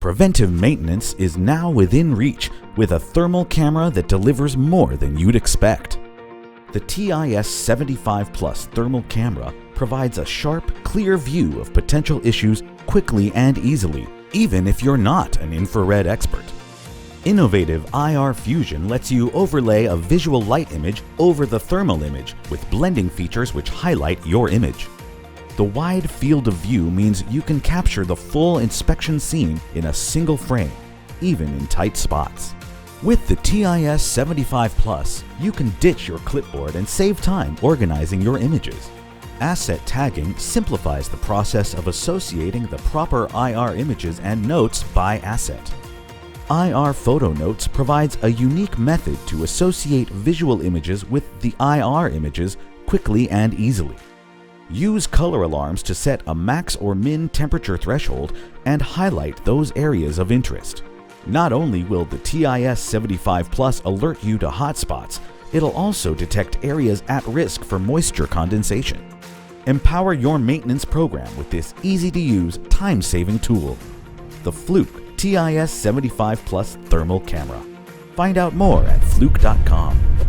Preventive maintenance is now within reach with a thermal camera that delivers more than you'd expect. The TiS75 Plus thermal camera provides a sharp, clear view of potential issues quickly and easily, even if you're not an infrared expert. Innovative IR fusion lets you overlay a visual light image over the thermal image with blending features which highlight your image. The wide field of view means you can capture the full inspection scene in a single frame, even in tight spots. With the TiS75 Plus, you can ditch your clipboard and save time organizing your images. Asset tagging simplifies the process of associating the proper IR images and notes by asset. IR Photo Notes provides a unique method to associate visual images with the IR images quickly and easily. Use color alarms to set a max or min temperature threshold and highlight those areas of interest. Not only will the TiS75 Plus alert you to hotspots, it'll also detect areas at risk for moisture condensation. Empower your maintenance program with this easy-to-use, time-saving tool. The Fluke TiS75 Plus Thermal Camera. Find out more at fluke.com.